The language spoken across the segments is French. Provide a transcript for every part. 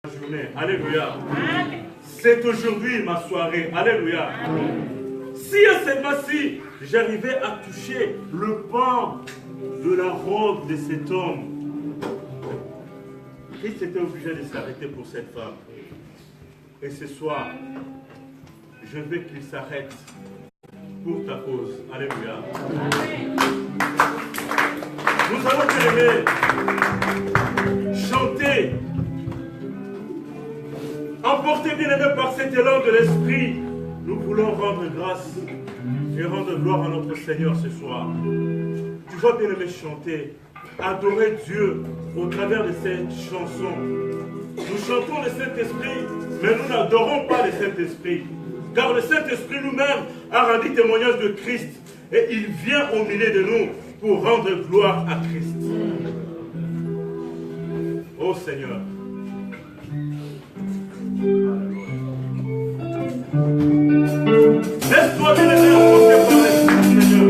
journée. Alléluia. C'est aujourd'hui ma soirée. Alléluia. Si seulement si j'arrivais à toucher le pan de la robe de cet homme, Christ était obligé de s'arrêter pour cette femme. Et ce soir, je veux qu'il s'arrête pour ta cause. Alléluia. Nous allons bien-aimés chanter, emportés bien-aimés par cet élan de l'Esprit. Nous voulons rendre grâce et rendre gloire à notre Seigneur ce soir. Tu vas bien-aimé chanter, adorer Dieu au travers de cette chanson. Nous chantons le Saint-Esprit, mais nous n'adorons pas le Saint-Esprit. Car le Saint-Esprit lui-même a rendu témoignage de Christ et il vient au milieu de nous pour rendre gloire à Christ. Ô Seigneur. Laisse-toi bien-aimer emporter par l'Esprit, Seigneur.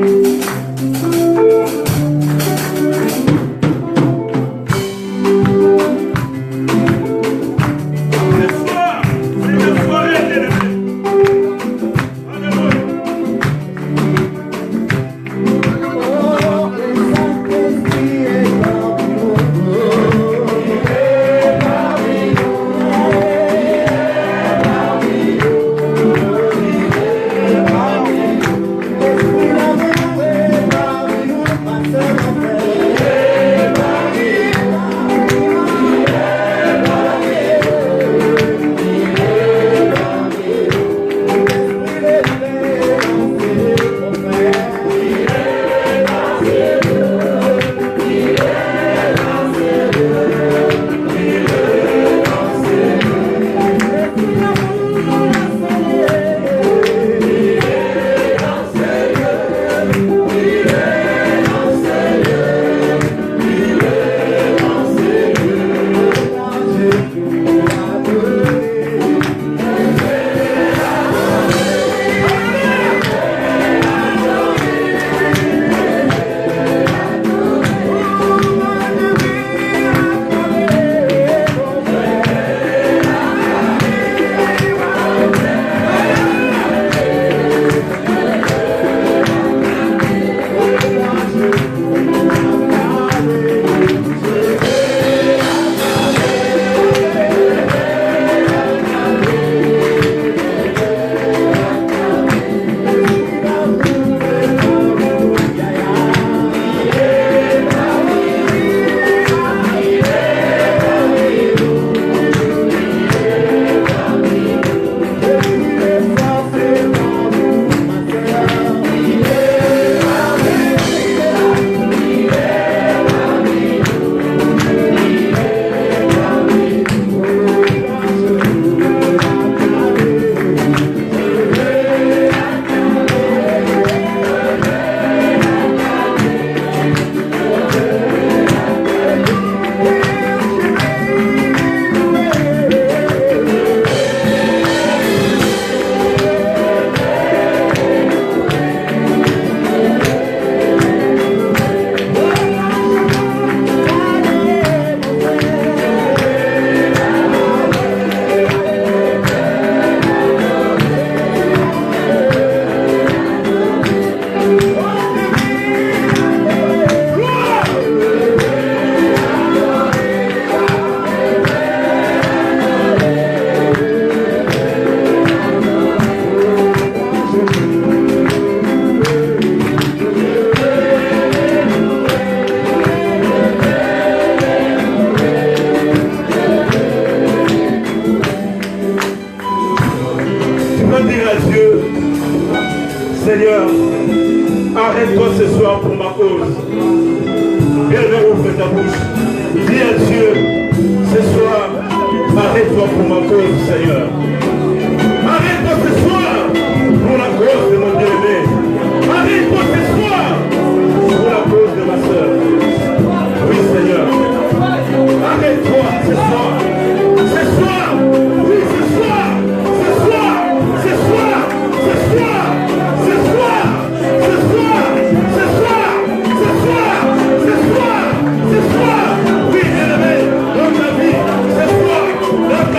Oui, bien-aimé, dans ta vie, c'est toi.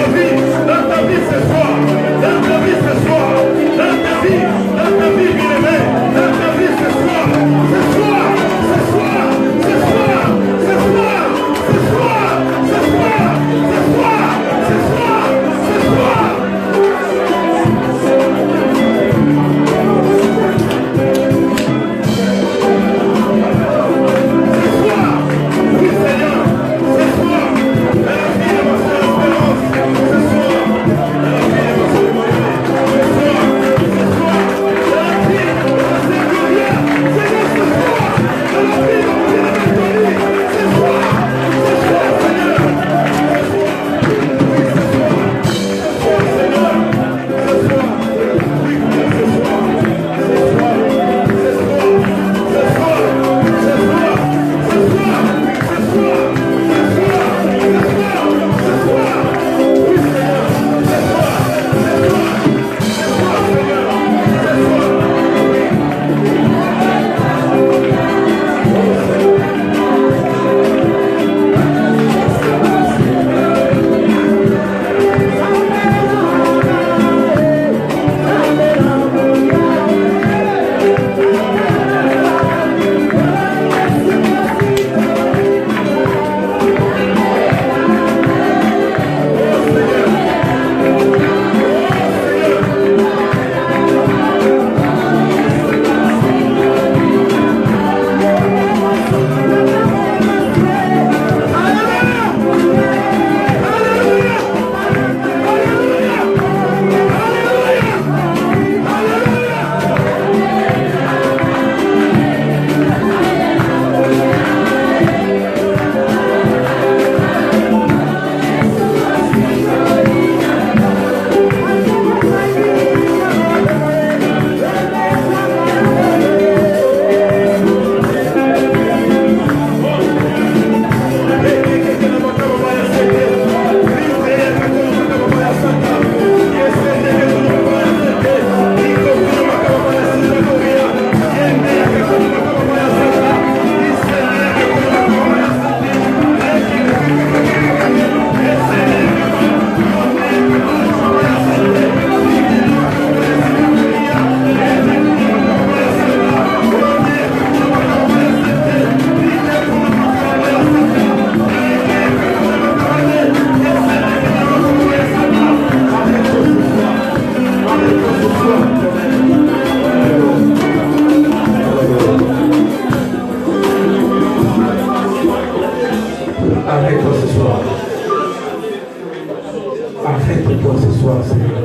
Arrête-toi ce soir, Seigneur.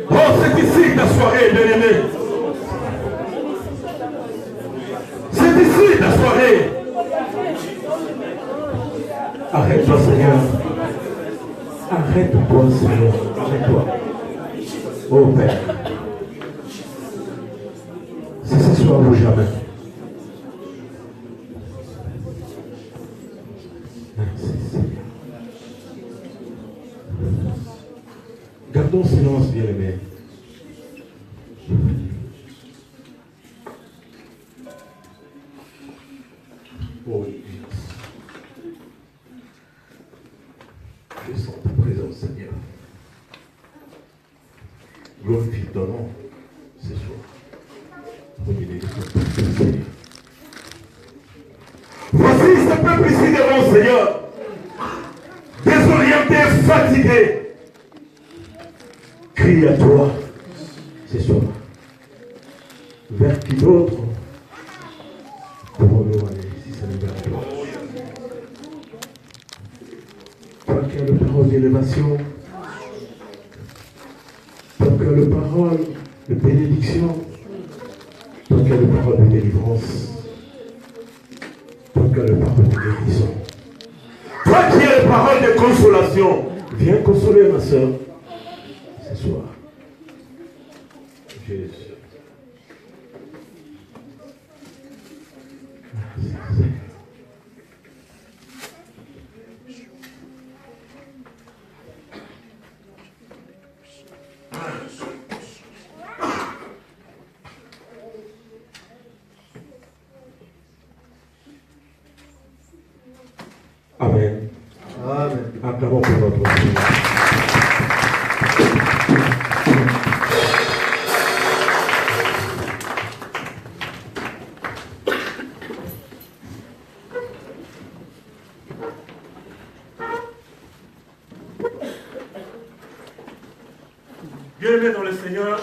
Oh, c'est ici ta soirée, bien-aimé. C'est ici ta soirée. Arrête-toi, Seigneur. Arrête-toi, Seigneur. Arrête-toi. Oh Père. C'est ce soir ou jamais. Merci, Seigneur. Gardons silence, bien-aimé. Oh, je sens ta présence, Seigneur. Glorifie ton nom ce soir. Voici ce peuple ici devant, Seigneur, désorienté, fatigué, crie à toi ce soir. Vers qui d'autre pouvons-nous aller si ce n'est vers toi? Toi qui as le parole d'élévation, toi qui as le parole de bénédiction, toi qui as le parole de délivrance, toi qui as le parole de guérison, toi qui as le parole de consolation, viens consoler ma soeur ce soir. Jésus. Merci. Amen. Amen. Acclamons pour notre Seigneur. Bien-aimés dans le Seigneur,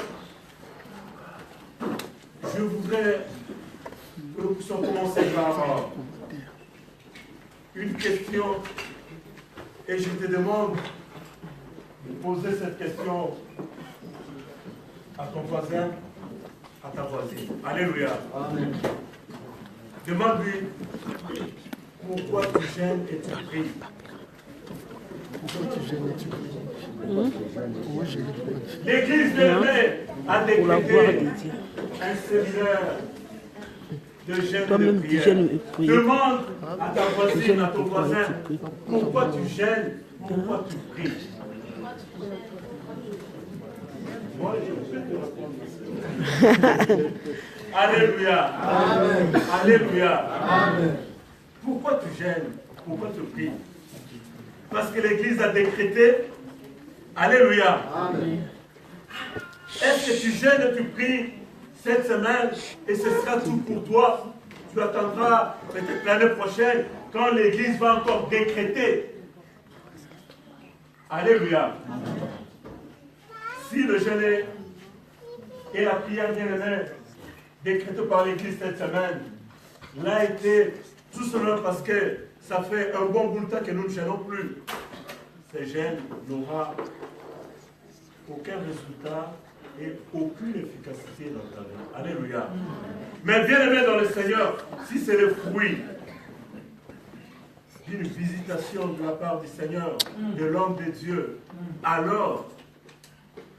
je voudrais que nous puissions commencer par une question et je te demande de poser cette question à ton voisin, à ta voisine. Alléluia. Amen. Demande-lui pourquoi tu gênes et tu pries. L'Église a décrété un séminaire de jeûne et de prière. Demande à ta voisine, à ton voisin, pourquoi tu gênes, pourquoi tu pries. Moi, je peux te répondre. Alléluia. Amen. Alléluia. Amen. Pourquoi tu gênes, pourquoi tu pries? Parce que l'Église a décrété. Alléluia. Amen. Est-ce que tu gênes et tu pries cette semaine et ce sera tout pour toi? Tu attendras peut-être l'année prochaine quand l'Église va encore décréter. Alléluia. Amen. Si le jeûne et la prière bien-aimée décrétée par l'Église cette semaine l'a été tout simplement parce que ça fait un bon bout de temps que nous ne gênons plus. Ces gènes n'aura aucun résultat et aucune efficacité dans ta vie. Alléluia. Mais bien aimé dans le Seigneur, si c'est le fruit d'une visitation de la part du Seigneur, de l'homme de Dieu, alors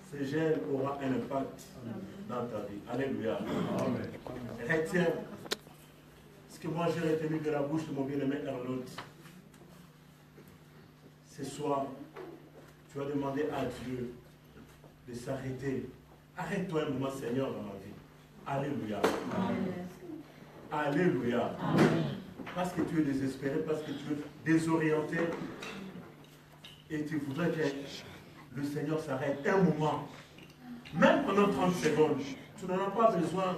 ces gènes aura un impact dans ta vie. Alléluia. Amen. Retiens ce que moi j'ai retenu de la bouche de mon bien-aimé Erlot. Ce soir, tu vas demander à Dieu de s'arrêter. Arrête-toi un moment, Seigneur, dans ma vie. Alléluia. Amen. Alléluia. Amen. Parce que tu es désespéré, parce que tu es désorienté. Et tu voudrais que le Seigneur s'arrête un moment. Même pendant 30 secondes. Tu n'en as pas besoin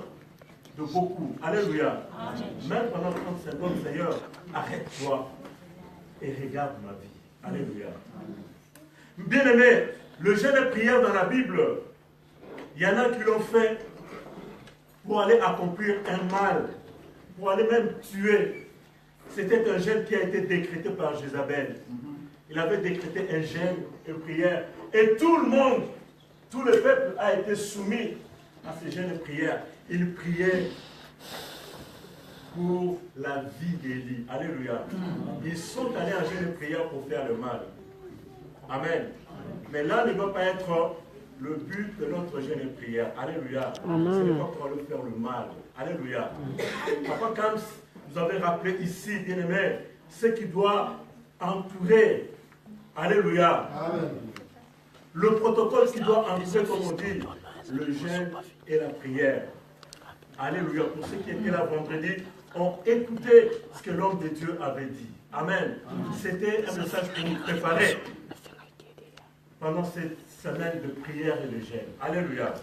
de beaucoup. Alléluia. Amen. Même pendant 30 secondes, Seigneur, arrête-toi et regarde ma vie. Alléluia. Bien-aimé, le jeûne de prière dans la Bible, il y en a qui l'ont fait pour aller accomplir un mal, pour aller même tuer. C'était un jeûne qui a été décrété par Jézabel. il avait décrété un jeûne et prière. Et tout le monde, tout le peuple a été soumis à ces jeûnes et prières. Il priait pour la vie d'Élie. Alléluia. Ils sont allés en jeûne et prière pour faire le mal. Amen. Mais là ne doit pas être le but de notre jeûne et prière. Alléluia. Ce n'est pas pour aller faire le mal. Alléluia. Papa Kams nous avait rappelé ici, bien aimé, ce qui doit entourer. Alléluia. Amen. Le protocole qui doit entourer, comme on dit, le jeûne et la prière. Alléluia. Pour ceux qui étaient là vendredi, ont écouté ce que l'homme de Dieu avait dit. Amen. C'était un message pour nous préparer pendant cette semaine de prière et de jeûne. Alléluia.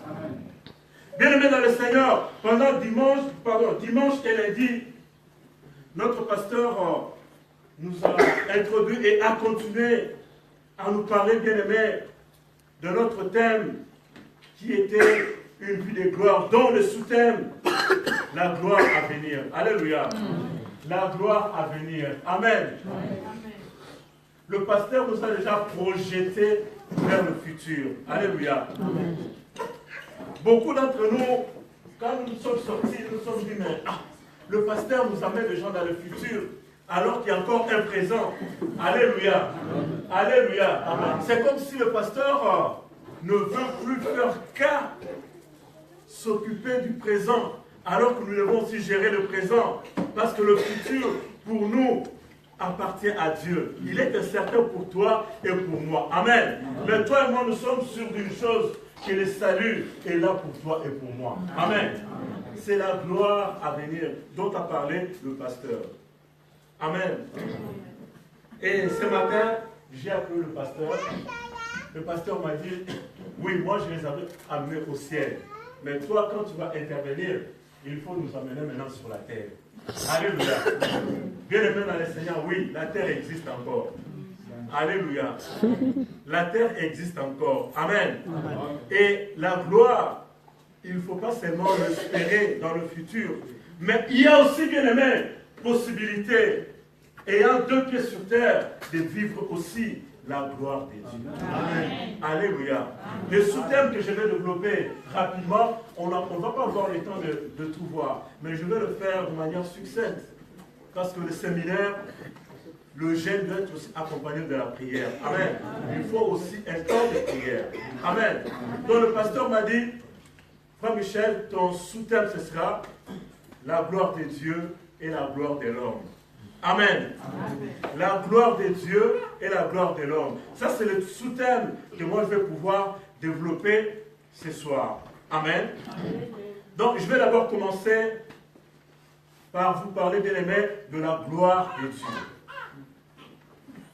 Bien-aimés dans le Seigneur, pendant dimanche et lundi, notre pasteur nous a introduit et a continué à nous parler, bien-aimés, de notre thème qui était une vie de gloire, dont le sous-thème, la gloire à venir. Alléluia. La gloire à venir. Amen. Le pasteur nous a déjà projeté vers le futur. Alléluia. Beaucoup d'entre nous, quand nous sommes sortis, nous sommes dit, mais le pasteur nous amène les gens dans le futur, alors qu'il y a encore un présent. Alléluia. Alléluia. C'est comme si le pasteur ne veut plus faire qu'à s'occuper du présent, alors que nous devons aussi gérer le présent, parce que le futur, pour nous, appartient à Dieu. Il est incertain pour toi et pour moi. Amen. Mais toi et moi, nous sommes sûrs d'une chose, que le salut est là pour toi et pour moi. Amen. C'est la gloire à venir dont a parlé le pasteur. Amen. Et ce matin, j'ai appelé le pasteur. Le pasteur m'a dit, oui, moi je les avais amenés au ciel. Mais toi, quand tu vas intervenir, il faut nous amener maintenant sur la terre. Alléluia. Bien aimé dans le Seigneur, oui, la terre existe encore. Alléluia. La terre existe encore. Amen. Et la gloire, il ne faut pas seulement l'espérer dans le futur, mais il y a aussi, bien aimé, possibilité, ayant 2 pieds sur terre, de vivre aussi la gloire de Dieu. Amen. Alléluia. Le sous-thème que je vais développer rapidement, on ne va pas avoir le temps de tout voir, mais je vais le faire de manière succincte. Parce que le séminaire, le jeûne doit être aussi accompagné de la prière. Amen. Il faut aussi un temps de prière. Amen. Donc le pasteur m'a dit, Frère Michel, ton sous-thème ce sera la gloire de Dieu et la gloire de l'homme. Amen. La gloire de Dieu et la gloire de l'homme. Ça, c'est le sous-thème que moi, je vais pouvoir développer ce soir. Amen. Donc, je vais d'abord commencer par vous parler, bien aimé, de la gloire de Dieu.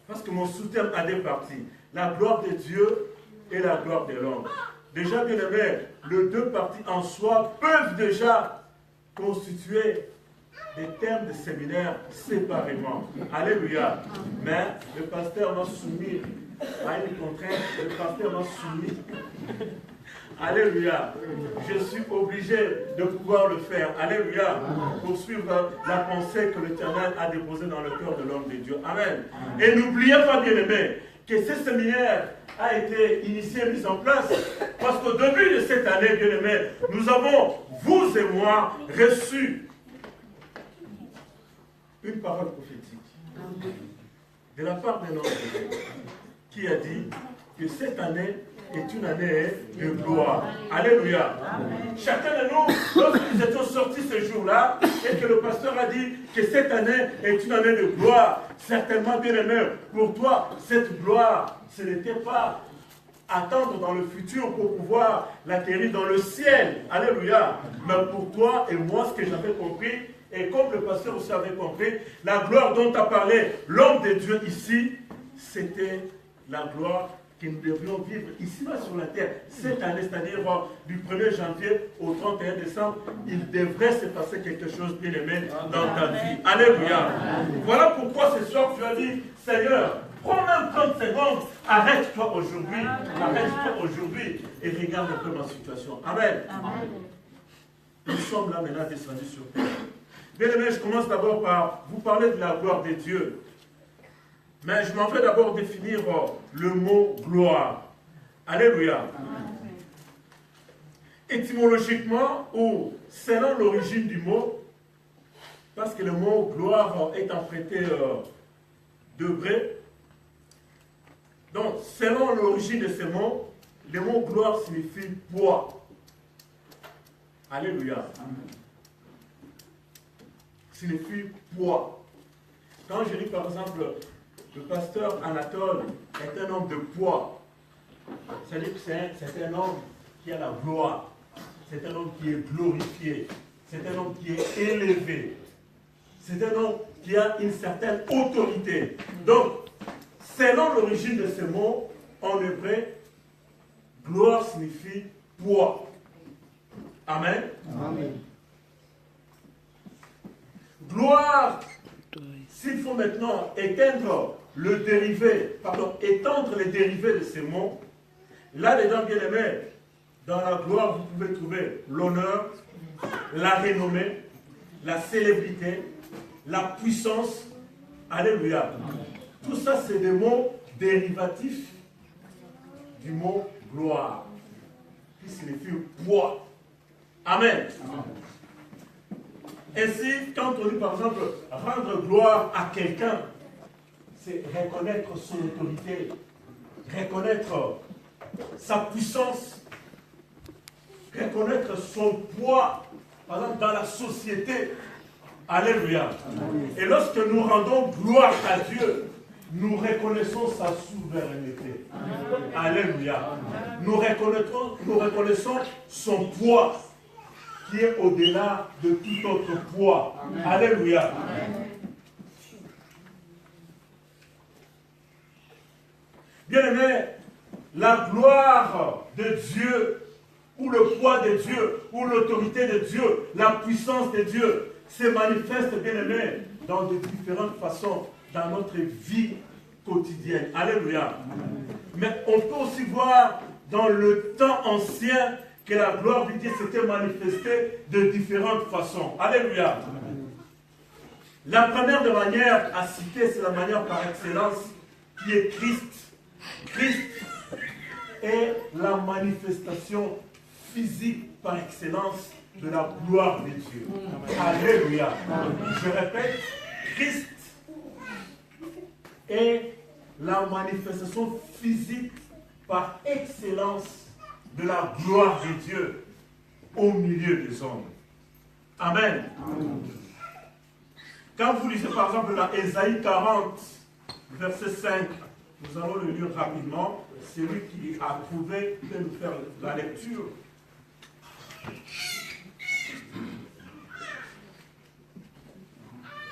Parce que mon sous-thème a 2 parties. La gloire de Dieu et la gloire de l'homme. Déjà, bien aimé, les 2 parties en soi peuvent déjà constituer des thèmes de séminaire séparément. Alléluia. Mais le pasteur m'a soumis à une contrainte. Le pasteur m'a soumis. Alléluia. Je suis obligé de pouvoir le faire. Alléluia. Pour suivre la pensée que l'Éternel a déposée dans le cœur de l'homme de Dieu. Amen. Et n'oubliez pas, bien aimé, que ce séminaire a été initié, mis en place, parce qu'au début de cette année, bien aimé, nous avons, vous et moi, reçu une parole prophétique de la part d'un homme qui a dit que cette année est une année de gloire. Alléluia. Chacun de nous, lorsque nous étions sortis ce jour-là, et que le pasteur a dit que cette année est une année de gloire, certainement, bien aimé, pour toi, cette gloire, ce n'était pas attendre dans le futur pour pouvoir l'acquérir dans le ciel. Alléluia. Mais pour toi et moi, ce que j'avais compris, et comme le pasteur aussi avait compris, la gloire dont a parlé l'homme de Dieu ici, c'était la gloire que nous devions vivre ici-bas sur la terre. Cette année, c'est-à-dire du 1er janvier au 31 décembre, il devrait se passer quelque chose, bien aimé, dans ta vie. Alléluia. Voilà pourquoi ce soir tu as dit, Seigneur, prends même 30 secondes, arrête-toi aujourd'hui et regarde un peu ma situation. Amen. Nous sommes là maintenant descendus sur terre. Bien aimé, je commence d'abord par vous parler de la gloire de Dieu. Mais je m'en vais d'abord définir le mot gloire. Alléluia. Étymologiquement, ou selon l'origine du mot, parce que le mot gloire est emprunté d'hébreu. Donc, selon l'origine de ce mot, le mot gloire signifie poids. Alléluia. Signifie poids. Quand je dis par exemple, le pasteur Anatole est un homme de poids, c'est-à-dire que c'est un homme qui a la gloire, c'est un homme qui est glorifié, c'est un homme qui est élevé, c'est un homme qui a une certaine autorité. Donc, selon l'origine de ce mot, en hébreu, gloire signifie poids. Amen. Amen. Gloire, s'il faut maintenant étendre les dérivés de ces mots, là-dedans, bien aimé, dans la gloire, vous pouvez trouver l'honneur, la renommée, la célébrité, la puissance. Alléluia. Tout ça, c'est des mots dérivatifs du mot gloire, qui signifie poids. Amen. Ainsi, quand on dit par exemple rendre gloire à quelqu'un, c'est reconnaître son autorité, reconnaître sa puissance, reconnaître son poids, par exemple dans la société. Alléluia. Et lorsque nous rendons gloire à Dieu, nous reconnaissons sa souveraineté. Alléluia. Nous reconnaissons son poids qui est au-delà de tout autre poids. Alléluia. Bien-aimé, la gloire de Dieu, ou le poids de Dieu, ou l'autorité de Dieu, la puissance de Dieu, se manifeste, bien-aimé, dans de différentes façons dans notre vie quotidienne. Alléluia. Mais on peut aussi voir dans le temps ancien que la gloire de Dieu s'était manifestée de différentes façons. Alléluia. La première de manière à citer, c'est la manière par excellence qui est Christ. Christ est la manifestation physique par excellence de la gloire de Dieu. Alléluia. Je répète, Christ est la manifestation physique par excellence de la gloire de Dieu au milieu des hommes. Amen. Quand vous lisez par exemple dans Ésaïe 40, verset 5, nous allons le lire rapidement. Celui qui a trouvé peut nous faire la lecture.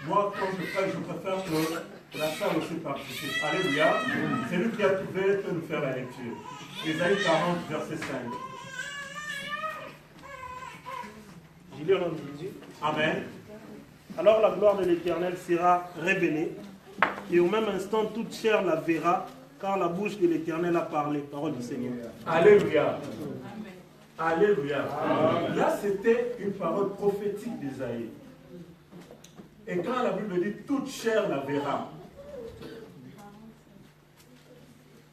Moi, quand je prie, je préfère que la salle aussi participe. Alléluia. Celui qui a trouvé peut nous faire la lecture. Ésaïe 40, verset 5. Je lis au nom de Jésus. Amen. Alors la gloire de l'Éternel sera révélée, et au même instant toute chair la verra, car la bouche de l'Éternel a parlé. Parole du Seigneur. Alléluia. Alléluia. Là, c'était une parole prophétique d'Ésaïe. Et quand la Bible dit toute chair la verra,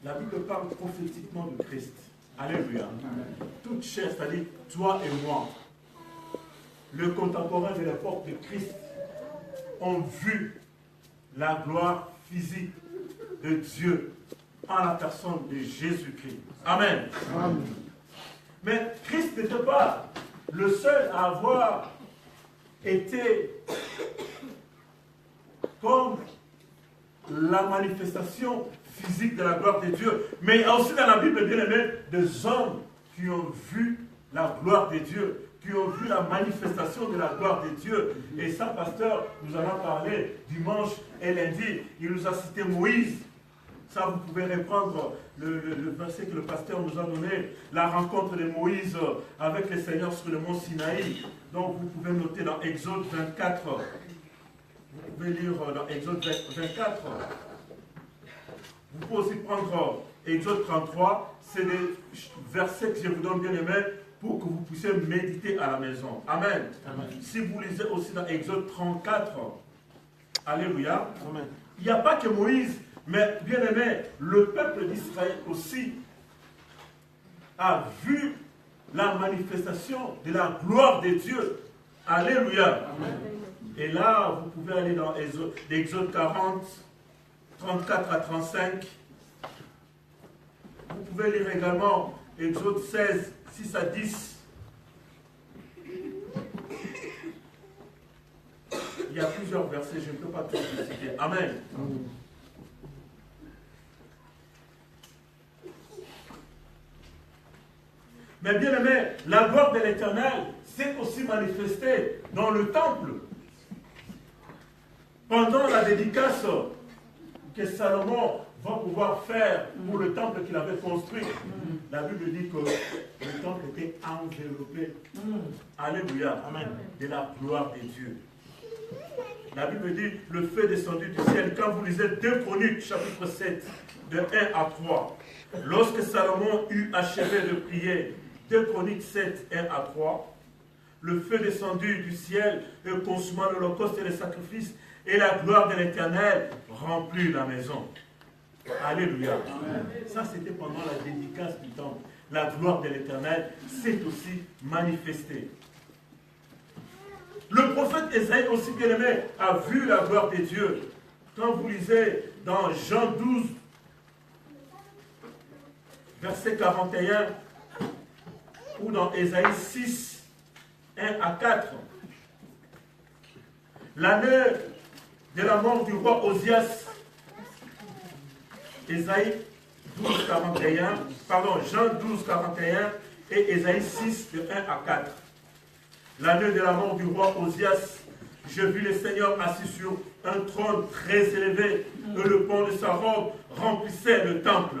la Bible parle prophétiquement de Christ. Alléluia. Toute chair, c'est-à-dire toi et moi, le contemporain de l'époque de Christ, ont vu la gloire physique de Dieu en la personne de Jésus-Christ. Amen. Amen. Mais Christ n'était pas le seul à avoir été comme la manifestation physique de la gloire de Dieu. Mais il y a aussi dans la Bible, bien aimé, des hommes qui ont vu la gloire de Dieu, qui ont vu la manifestation de la gloire de Dieu. Et ça, pasteur, nous allons parler dimanche et lundi. Il nous a cité Moïse. Ça, vous pouvez reprendre le verset que le pasteur nous a donné, la rencontre de Moïse avec le Seigneur sur le mont Sinaï. Donc, vous pouvez noter dans Exode 24. Vous pouvez lire dans Exode 24. Vous pouvez aussi prendre Exode 33. C'est des versets que je vous donne bien aimé pour que vous puissiez méditer à la maison. Amen. Amen. Si vous lisez aussi dans Exode 34, alléluia. Amen. Il n'y a pas que Moïse Mais bien aimé, le peuple d'Israël aussi a vu la manifestation de la gloire de Dieu. Alléluia. Amen. Et là, vous pouvez aller dans Exode 40, 34 à 35. Vous pouvez lire également Exode 16, 6 à 10. Il y a plusieurs versets, je ne peux pas tous les citer. Amen. Mais bien aimé, la gloire de l'Éternel s'est aussi manifestée dans le temple. Pendant la dédicace que Salomon va pouvoir faire pour le temple qu'il avait construit, la Bible dit que le temple était enveloppé, alléluia, amen, de la gloire de Dieu. La Bible dit, le feu descendu du ciel, quand vous lisez 2 Chroniques, chapitre 7, de 1 à 3, lorsque Salomon eut achevé de prier, 2 Chroniques 7, 1 à 3, le feu descendu du ciel et consumant l'holocauste et les sacrifices, et la gloire de l'Éternel remplit la maison. Alléluia. Amen. Ça, c'était pendant la dédicace du temple. La gloire de l'Éternel s'est aussi manifestée. Le prophète Ésaïe, aussi bien aimé, a vu la gloire de Dieu. Quand vous lisez dans Jean 12, verset 41, ou dans Ésaïe 6, 1 à 4, l'année de la mort du roi Osias, Ésaïe 12, 41, pardon, Jean 12, 41 et Ésaïe 6, de 1 à 4. L'année de la mort du roi Osias, je vis le Seigneur assis sur un trône très élevé, et le pont de sa robe remplissait le temple.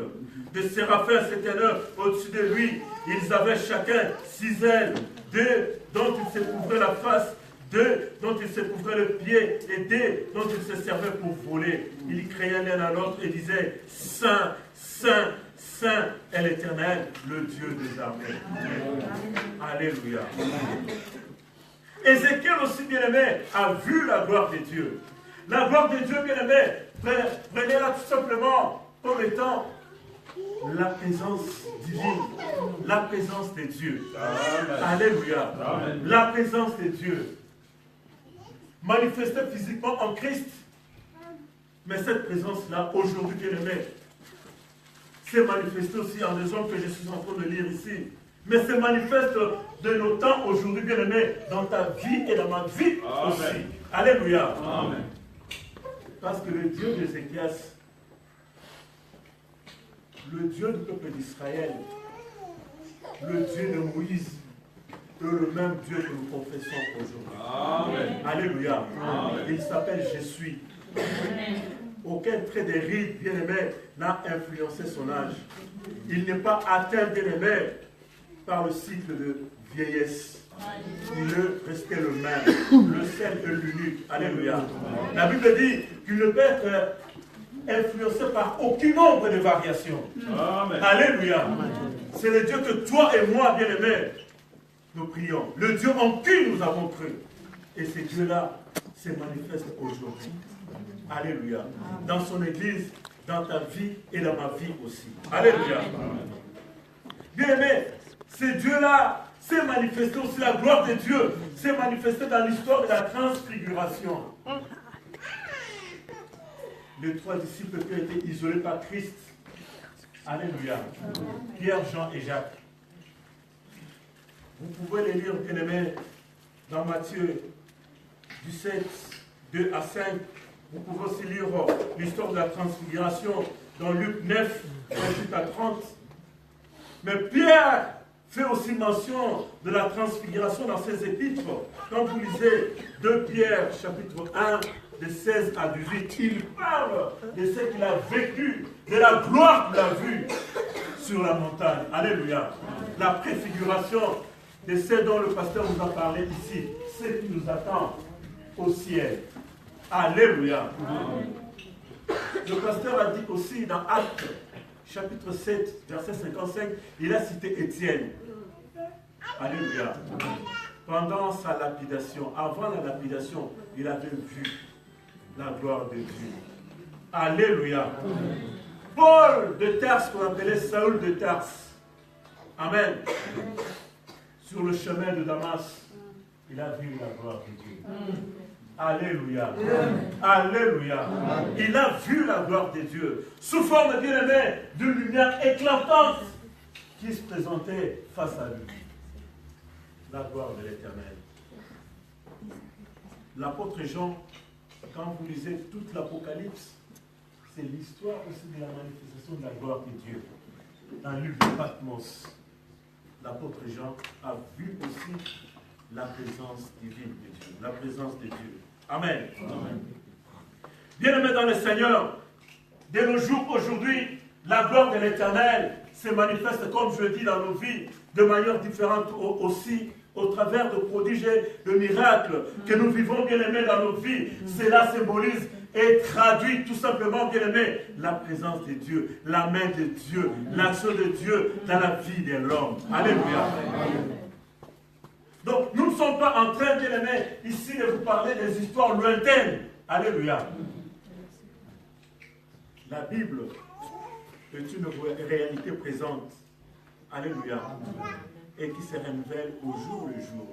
Des séraphins s'éteignaient au-dessus de lui. Ils avaient chacun 6 ailes, 2 dont ils se couvraient la face, 2 dont ils se couvraient le pied, et 2 dont ils se servaient pour voler. Ils criaient l'un à l'autre et disaient, Saint, Saint, Saint est l'Éternel, le Dieu des armées. Alléluia. Ézéchiel aussi bien-aimé a vu la gloire de Dieu. La gloire de Dieu bien-aimé, prenez-la tout simplement comme étant la présence divine, la présence de Dieu. Amen. Alléluia. Amen. La présence de Dieu. Manifestée physiquement en Christ. Mais cette présence-là, aujourd'hui bien-aimé, s'est manifestée aussi en des hommes que je suis en train de lire ici. Mais se manifeste de nos temps aujourd'hui, bien-aimé, dans ta vie et dans ma vie Amen. Aussi. Alléluia. Amen. Parce que le Dieu d'Ézéchias, le Dieu du peuple d'Israël, le Dieu de Moïse, est le même Dieu que nous confessons aujourd'hui. Alléluia. Amen. Il s'appelle Je suis. Aucun trait de ride, bien-aimé, n'a influencé son âge. Il n'est pas atteint, bien-aimé, par le cycle de vieillesse. Il est resté le même, le seul et l'unique. Alléluia. La Bible dit qu'il ne peut être influencé par aucun nombre de variations. Amen. Alléluia. C'est le Dieu que toi et moi, bien-aimés, nous prions. Le Dieu en qui nous avons cru. Et ce Dieu-là se manifeste aujourd'hui. Alléluia. Dans son église, dans ta vie et dans ma vie aussi. Alléluia. Bien-aimés, ce Dieu-là s'est manifesté aussi, la gloire de Dieu s'est manifestée dans l'histoire de la transfiguration. Les 3 disciples qui ont été isolés par Christ. Alléluia. Pierre, Jean et Jacques. Vous pouvez les lire, bien-aimés, dans Matthieu 17, 2 à 5. Vous pouvez aussi lire l'histoire de la transfiguration dans Luc 9, 28 à 30. Mais Pierre fait aussi mention de la transfiguration dans ses épîtres. Quand vous lisez 2 Pierre, chapitre 1, de 16 à 18, il parle de ce qu'il a vécu, de la gloire qu'il a vue sur la montagne. Alléluia. La préfiguration de ce dont le pasteur nous a parlé ici, ce qui nous attend au ciel. Alléluia. Le pasteur a dit aussi dans Actes, chapitre 7, verset 55, il a cité Étienne. Alléluia. Pendant sa lapidation, avant la lapidation, il avait vu la gloire de Dieu. Alléluia. Paul de Tarse, qu'on appelait Saül de Tarse. Amen. Sur le chemin de Damas, il a vu la gloire de Dieu. Alléluia. Alléluia. Il a vu la gloire de Dieu sous forme, bien-aimé, d'une lumière éclatante qui se présentait face à lui. La gloire de l'Éternel. L'apôtre Jean, quand vous lisez toute l'Apocalypse, c'est l'histoire aussi de la manifestation de la gloire de Dieu. Dans l'île de Patmos, l'apôtre Jean a vu aussi la présence divine de Dieu, la présence de Dieu. Amen. Amen. Bien-aimés dans le Seigneur, de nos jours aujourd'hui, la gloire de l'Éternel se manifeste, comme je le dis, dans nos vies, de manière différente aussi, au travers de prodiges et de miracles que nous vivons, bien-aimés, dans nos vies. Cela symbolise et traduit tout simplement, bien-aimés, la présence de Dieu, la main de Dieu, l'action de Dieu dans la vie de l'homme. Alléluia. Donc, nous ne sommes pas en train, bien-aimés, ici de vous parler des histoires lointaines. Alléluia. La Bible est une réalité présente. Alléluia. Et qui se renouvelle au jour le jour.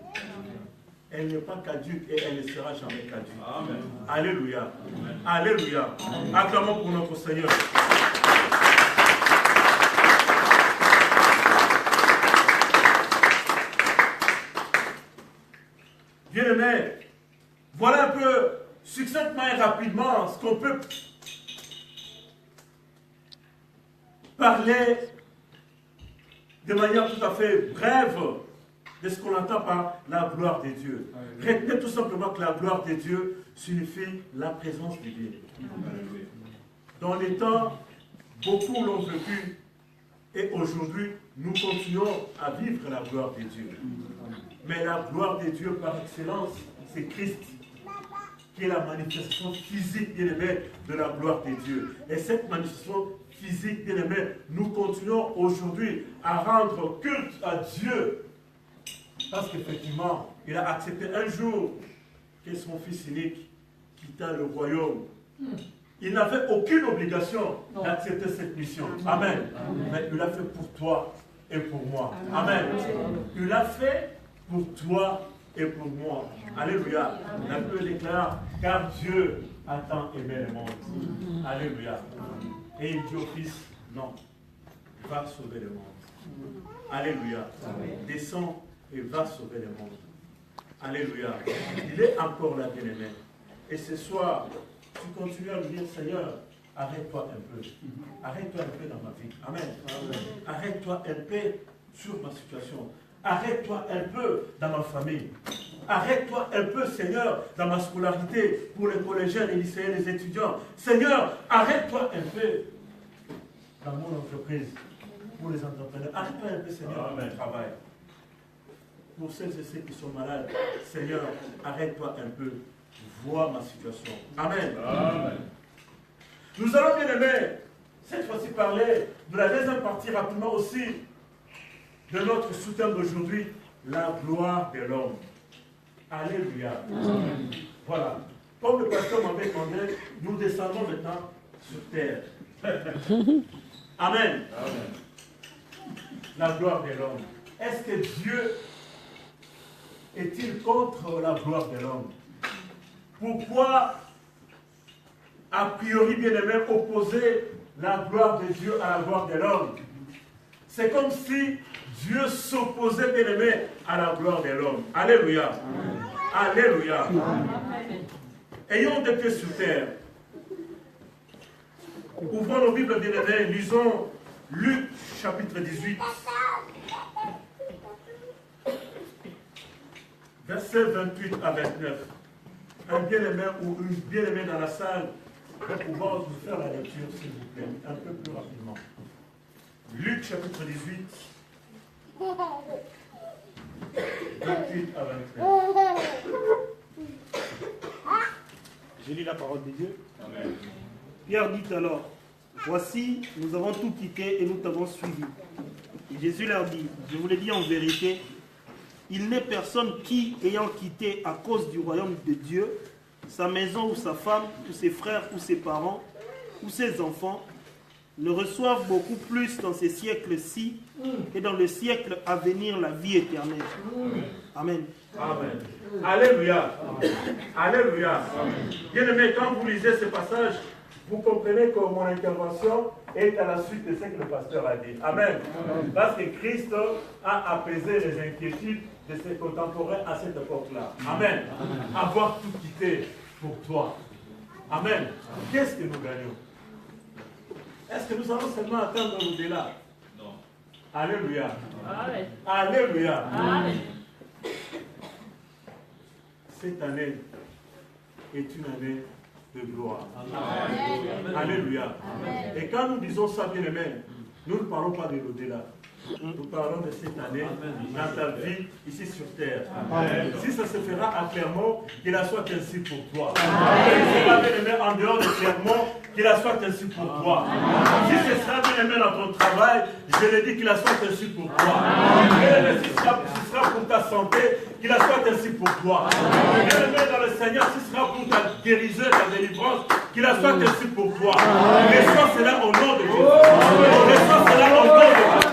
Elle n'est pas caduque et elle ne sera jamais caduque. Amen. Alléluia. Amen. Alléluia. Acclamons pour notre Seigneur. Bien-aimés, voilà un peu succinctement et rapidement ce qu'on peut parler de manière tout à fait brève de ce qu'on entend par la gloire de Dieu. Retenez tout simplement que la gloire de Dieu signifie la présence divine. Dans les temps, beaucoup l'ont vécu et aujourd'hui, nous continuons à vivre la gloire de Dieu. Mais la gloire de Dieu par excellence, c'est Christ, qui est la manifestation physique, bien-aimée, de la gloire de Dieu. Et cette manifestation physique, bien-aimée, nous continuons aujourd'hui à rendre culte à Dieu. Parce qu'effectivement, il a accepté un jour que son fils unique quitta le royaume. Il n'avait aucune obligation d'accepter cette mission. Amen. Mais il l'a fait pour toi et pour moi. Amen. Il l'a fait pour toi et pour moi. Alléluia. La Bible déclare, car Dieu a tant aimé le monde. Alléluia. Et il dit au Fils, non, va sauver le monde. Alléluia. Descends et va sauver le monde. Alléluia. Il est encore là, bien-aimé. Et ce soir, tu continues à lui dire, Seigneur, arrête-toi un peu. Arrête-toi un peu dans ma vie. Amen. Arrête-toi un peu sur ma situation. Arrête-toi un peu dans ma famille. Arrête-toi un peu, Seigneur, dans ma scolarité, pour les collégiens, les lycéens, les étudiants. Seigneur, arrête-toi un peu dans mon entreprise, pour les entrepreneurs. Arrête-toi un peu, Seigneur, dans mon travail. Pour celles et ceux qui sont malades, Seigneur, arrête-toi un peu. Vois ma situation. Amen. Amen. Nous allons, bien aimés, cette fois-ci parler de la deuxième partie rapidement aussi de notre sous-thème d'aujourd'hui, la gloire de l'homme. Alléluia. Amen. Voilà. Comme le pasteur m'avait demandé, nous descendons maintenant sur terre. Amen. Amen. La gloire de l'homme. Est-ce que Dieu est-il contre la gloire de l'homme? Pourquoi, a priori, bien-aimé, opposer la gloire de Dieu à la gloire de l'homme? C'est comme si Dieu s'opposait, bien-aimé, à la gloire de l'homme. Alléluia. Amen. Alléluia. Amen. Ayons des pieds sur terre. Ouvrons nos Bibles, bien-aimés, lisons Luc, chapitre 18. Versets 28 à 29. Un bien-aimé ou une bien-aimée dans la salle va pouvoir vous faire la lecture, s'il vous plaît, un peu plus rapidement. Luc, chapitre 18, 28 à 29. Je lis la parole de Dieu. Amen. Pierre dit alors, voici, nous avons tout quitté et nous t'avons suivi. Et Jésus leur dit, je vous l'ai dit en vérité, il n'est personne qui, ayant quitté à cause du royaume de Dieu, sa maison ou sa femme, ou ses frères ou ses parents, ou ses enfants ne reçoivent beaucoup plus dans ces siècles-ci et dans le siècle à venir la vie éternelle. Amen. Amen. Alléluia. Alléluia. Bien-aimés, quand vous lisez ce passage, vous comprenez que mon intervention est à la suite de ce que le pasteur a dit. Amen. Parce que Christ a apaisé les inquiétudes de ses contemporains à cette époque-là. Amen. Avoir tout quitté pour toi. Amen. Qu'est-ce que nous gagnons? Est-ce que nous allons seulement atteindre l'au-delà? Non. Alléluia. Amen. Alléluia. Amen. Cette année est une année de gloire. Amen. Alléluia. Amen. Et quand nous disons ça, bien aimé, nous ne parlons pas de l'au-delà. Nous parlons de cette année dans ta vie ici sur terre. Amen. Si ça se fera à Clermont, qu'il la soit ainsi pour toi. Si ce sera bien aimé en dehors de Clermont, qu'il la soit ainsi pour toi. Si ce sera bien aimé dans ton travail, je le dis qu'il la soit ainsi pour toi. Si ce sera pour ta santé, qu'il la soit ainsi pour toi. Bien aimé dans le Seigneur, si ce sera pour ta guérison, ta délivrance, qu'il la soit ainsi pour toi. Reçois cela au nom de Jésus. Reçois cela au nom de Jésus.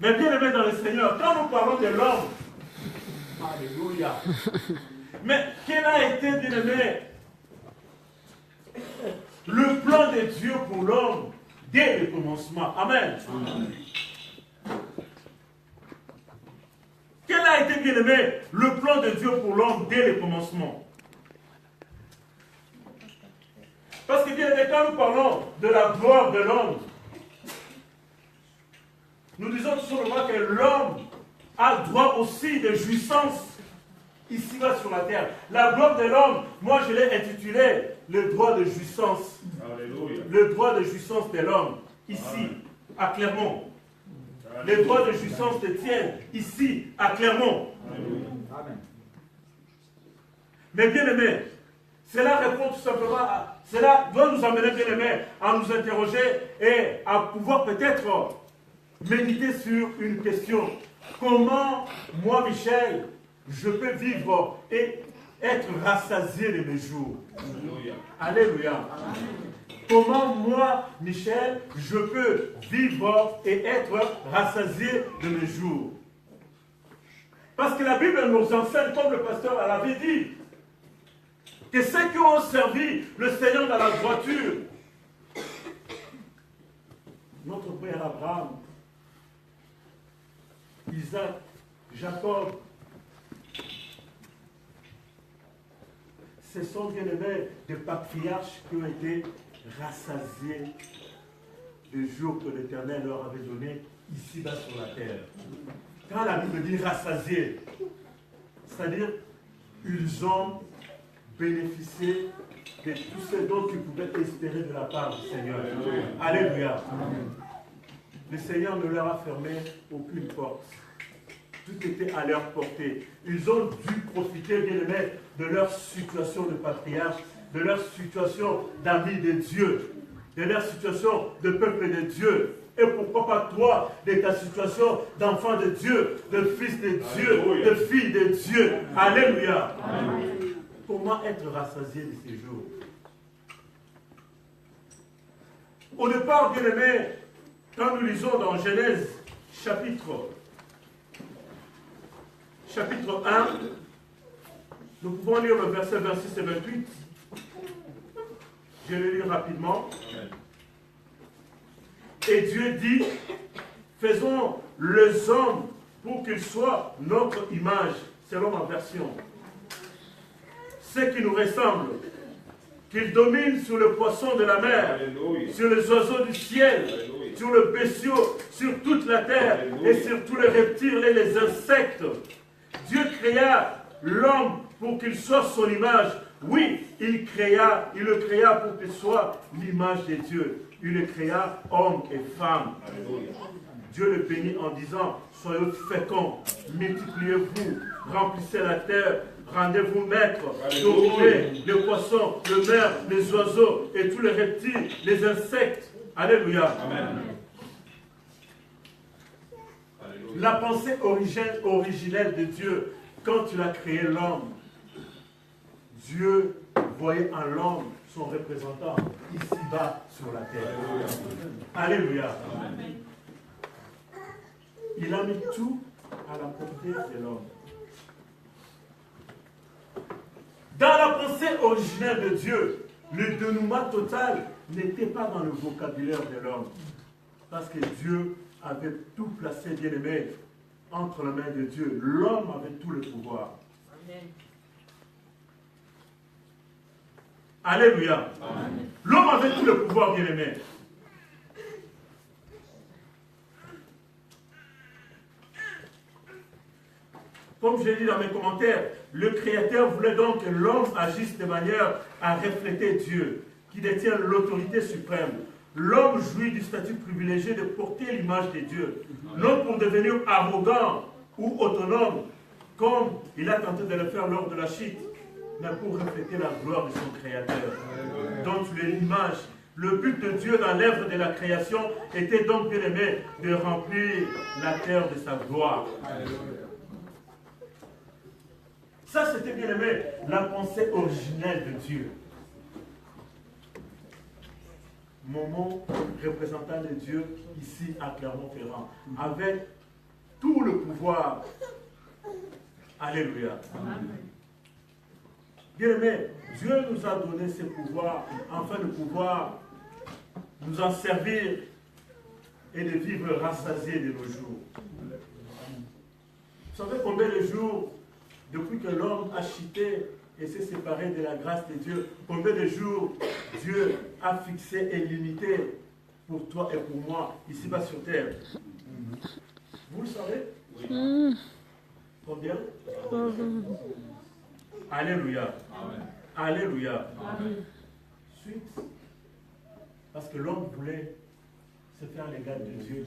Mais bien aimé dans le Seigneur, quand nous parlons de l'homme, alléluia, mais quel a été, bien aimé, le plan de Dieu pour l'homme dès le commencement? Amen. Quel a été, bien aimé, le plan de Dieu pour l'homme dès le commencement? Parce que, bien aimé, quand nous parlons de la gloire de l'homme, nous disons tout simplement que l'homme a droit aussi de jouissance ici-bas sur la terre. La gloire de l'homme, moi je l'ai intitulé le droit de jouissance. Alléluia. Le droit de jouissance de l'homme, ici, à Clermont. Alléluia. Le droit de jouissance d'Étienne, ici, à Clermont. Amen. Mais bien aimé, cela répond tout simplement à... Cela doit nous amener, bien aimé, à nous interroger et à pouvoir peut-être méditer sur une question. Comment, moi, Michel, je peux vivre et être rassasié de mes jours? Alléluia. Alléluia. Comment, moi, Michel, je peux vivre et être rassasié de mes jours? Parce que la Bible nous enseigne, comme le pasteur l'avait dit, que ceux qui ont servi le Seigneur dans la droiture, notre père Abraham, Isaac, Jacob, ce sont bien aimés des patriarches qui ont été rassasiés du jour que l'Éternel leur avait donné ici-bas sur la terre. Quand la Bible dit rassasiés, c'est-à-dire ils ont bénéficié de tout ce dont ils pouvaient espérer de la part du Seigneur. Alléluia. Le Seigneur ne leur a fermé aucune porte. Tout était à leur portée. Ils ont dû profiter, bien aimés, de leur situation de patriarche, de leur situation d'amis de Dieu, de leur situation de peuple de Dieu. Et pourquoi pas toi, de ta situation d'enfant de Dieu, de fils de Dieu, de fille de Dieu. Alléluia. Amen. Comment être rassasié de ces jours? Au départ, bien aimé, quand nous lisons dans Genèse chapitre 1, nous pouvons lire le verset 26 et 28. Je le lis rapidement. Et Dieu dit, faisons les hommes pour qu'ils soient notre image, selon ma version. Ceux qui nous ressemblent, qu'ils dominent sur le poisson de la mer, Alléluia. Sur les oiseaux du ciel, Alléluia. Sur le bestiau, sur toute la terre, Alléluia. Et sur tous les reptiles et les insectes. Dieu créa l'homme pour qu'il soit son image. Oui, il le créa pour qu'il soit l'image de Dieu. Il le créa homme et femme. Alléluia. Dieu le bénit en disant, soyez féconds, multipliez-vous, remplissez la terre, rendez-vous maître, dominez les poissons, le mer, les oiseaux et tous les reptiles, les insectes. Alléluia. Amen. la pensée originelle de Dieu, quand il a créé l'homme, Dieu voyait en l'homme son représentant ici-bas sur la terre. Alléluia. Il a mis tout à la portée de l'homme. Dans la pensée originelle de Dieu, le dénouement total n'était pas dans le vocabulaire de l'homme. Parce que Dieu avait tout placé, bien aimé, entre les mains de Dieu. L'homme avait tout le pouvoir. Amen. Alléluia. L'homme avait tout le pouvoir, bien aimé. Comme je l'ai dit dans mes commentaires, le Créateur voulait donc que l'homme agisse de manière à refléter Dieu, qui détient l'autorité suprême. L'homme jouit du statut privilégié de porter l'image de Dieu, non pour devenir arrogant ou autonome, comme il a tenté de le faire lors de la chute, mais pour refléter la gloire de son Créateur, dont tu es l'image. Le but de Dieu dans l'œuvre de la création était donc, bien aimé, de remplir la terre de sa gloire. Ça, c'était, bien aimé, la pensée originelle de Dieu. Momo, représentant de Dieu ici à Clermont-Ferrand, avec tout le pouvoir. Alléluia. Bien aimé, Dieu nous a donné ce pouvoir afin de pouvoir nous en servir et de vivre rassasiés de nos jours. Vous savez combien de jours, depuis que l'homme a chuté et s'est séparé de la grâce de Dieu, combien de jours Dieu a fixé et limité pour toi et pour moi, ici-bas sur terre? Vous le savez? Oui. Combien? Alléluia. Amen. Alléluia. Amen. Suite, parce que l'homme voulait se faire l'égal de Dieu.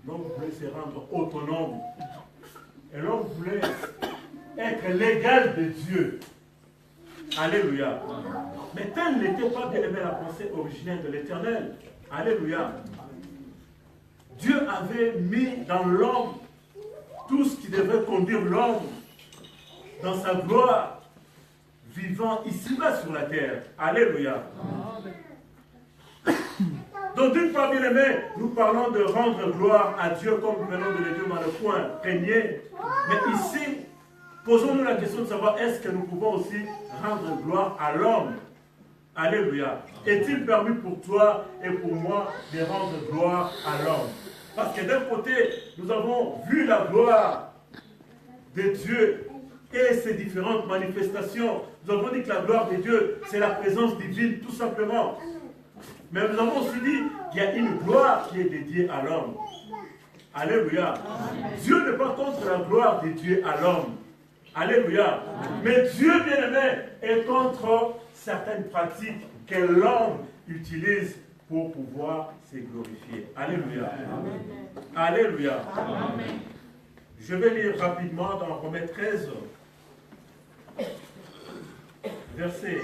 L'homme voulait se rendre autonome. Et l'homme voulait être l'égal de Dieu. Alléluia. Mais tel n'était pas, bien aimé, la pensée originelle de l'Éternel. Alléluia. Dieu avait mis dans l'homme tout ce qui devait conduire l'homme dans sa gloire, vivant ici-bas sur la terre. Alléluia. Donc, d'une part, bien aimé, nous parlons de rendre gloire à Dieu comme nous venons de le dire dans le coin, régner. Mais ici, posons-nous la question de savoir est-ce que nous pouvons aussi rendre gloire à l'homme? Alléluia. Est-il permis pour toi et pour moi de rendre gloire à l'homme? Parce que d'un côté, nous avons vu la gloire de Dieu et ses différentes manifestations. Nous avons dit que la gloire de Dieu, c'est la présence divine, tout simplement. Mais nous avons aussi dit qu'il y a une gloire qui est dédiée à l'homme. Alléluia. Dieu n'est pas contre la gloire de Dieu à l'homme. Alléluia. Mais Dieu, bien-aimé, est contre certaines pratiques que l'homme utilise pour pouvoir se glorifier. Alléluia. Alléluia. Je vais lire rapidement dans Romains 13, versets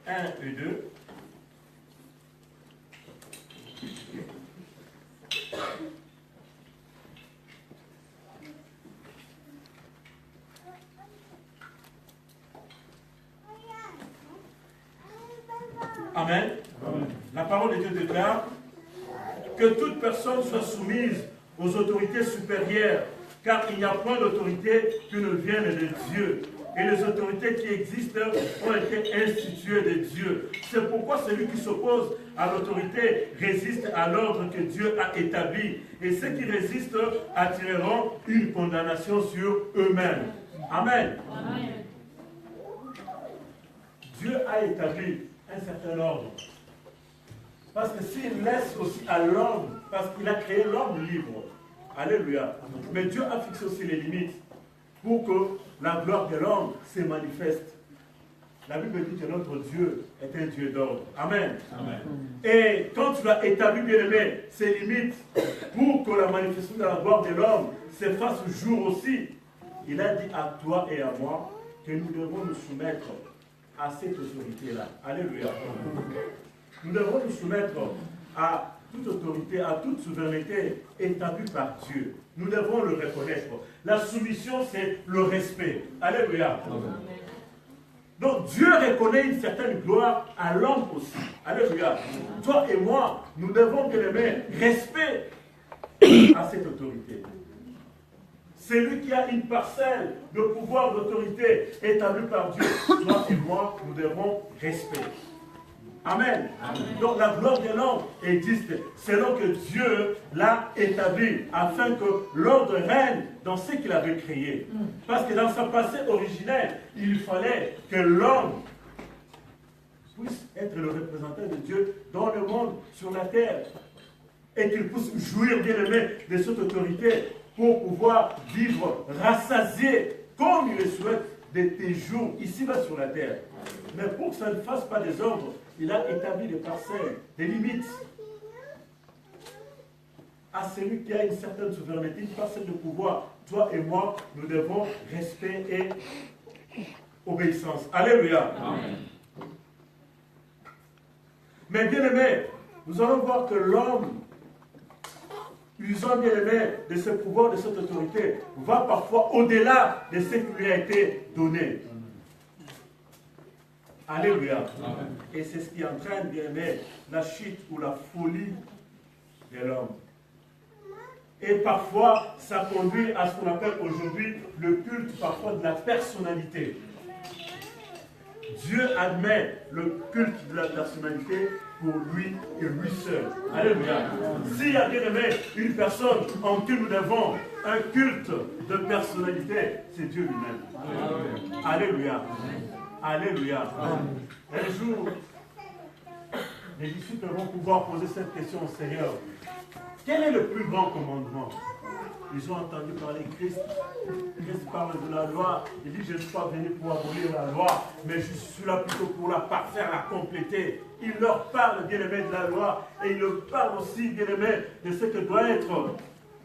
1 et 2. Amen. La parole de Dieu déclare que toute personne soit soumise aux autorités supérieures, car il n'y a point d'autorité qui ne vienne de Dieu. Et les autorités qui existent ont été instituées de Dieu. C'est pourquoi celui qui s'oppose à l'autorité résiste à l'ordre que Dieu a établi. Et ceux qui résistent attireront une condamnation sur eux-mêmes. Amen. Amen. Dieu a établi un certain ordre. Parce que s'il laisse aussi à l'homme, parce qu'il a créé l'homme libre. Alléluia. Mais Dieu a fixé aussi les limites pour que la gloire de l'homme se manifeste. La Bible dit que notre Dieu est un Dieu d'ordre. Amen. Amen. Et quand tu as établi, bien aimé, ces limites pour que la manifestation de la gloire de l'homme se fasse jour aussi, il a dit à toi et à moi que nous devons nous soumettre à cette autorité-là. Alléluia. Nous devons nous soumettre à toute autorité, à toute souveraineté établie par Dieu. Nous devons le reconnaître. La soumission, c'est le respect. Alléluia. Amen. Donc Dieu reconnaît une certaine gloire à l'homme aussi. Alléluia. Toi et moi, nous devons bien aimer respect à cette autorité. C'est lui qui a une parcelle de pouvoir, d'autorité établie par Dieu. Toi et moi, nous devons respect. Amen. Amen. Donc la gloire de l'homme existe selon que Dieu l'a établi afin que l'ordre règne dans ce qu'il avait créé. Parce que dans sa passé originelle, il fallait que l'homme puisse être le représentant de Dieu dans le monde, sur la terre. Et qu'il puisse jouir, bien aimé, de cette autorité pour pouvoir vivre rassasié comme il le souhaite de tes jours ici-bas sur la terre. Mais pour que ça ne fasse pas des ordres, il a établi des parcelles, des limites. À celui qui a une certaine souveraineté, une parcelle de pouvoir, toi et moi, nous devons respect et obéissance. Alléluia. Amen. Mais bien aimé, nous allons voir que l'homme, usant bien aimé de ce pouvoir, de cette autorité, va parfois au-delà de ce qui lui a été donné. Alléluia. Amen. Et c'est ce qui entraîne, bien aimé, la chute ou la folie de l'homme. Et parfois, ça conduit à ce qu'on appelle aujourd'hui le culte parfois de la personnalité. Dieu admet le culte de la personnalité pour lui et lui seul. Alléluia. S'il y a bien aimé une personne en qui nous devons un culte de personnalité, c'est Dieu lui-même. Alléluia. Alléluia. Un jour, les disciples vont pouvoir poser cette question au Seigneur. Quel est le plus grand commandement? Ils ont entendu parler de Christ. Christ parle de la loi. Il dit, je ne suis pas venu pour abolir la loi, mais je suis là plutôt pour la parfaire, la compléter. Il leur parle, bien aimé, de la loi. Et il leur parle aussi, bien aimé, de ce que doit être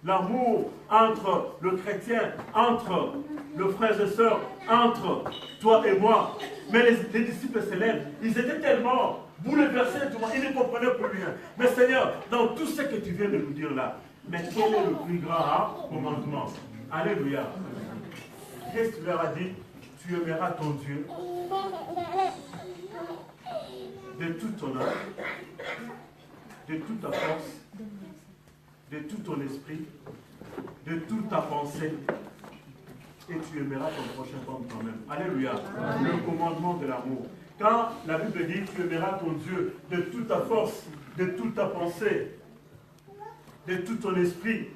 l'amour entre le chrétien, entre le frère et sœur, entre toi et moi. Mais les disciples se lèvent. Ils étaient tellement bouleversés, ils ne comprenaient plus rien. Mais Seigneur, dans tout ce que tu viens de nous dire là, mais quel est le plus grand commandement? Alléluia. Christ leur a dit, tu aimeras ton Dieu de tout ton âme, de toute ta force, de tout ton esprit, de toute ta pensée, et tu aimeras ton prochain comme toi-même. Alléluia. Le commandement de l'amour. Quand la Bible dit, tu aimeras ton Dieu de toute ta force, de toute ta pensée, de tout ton esprit,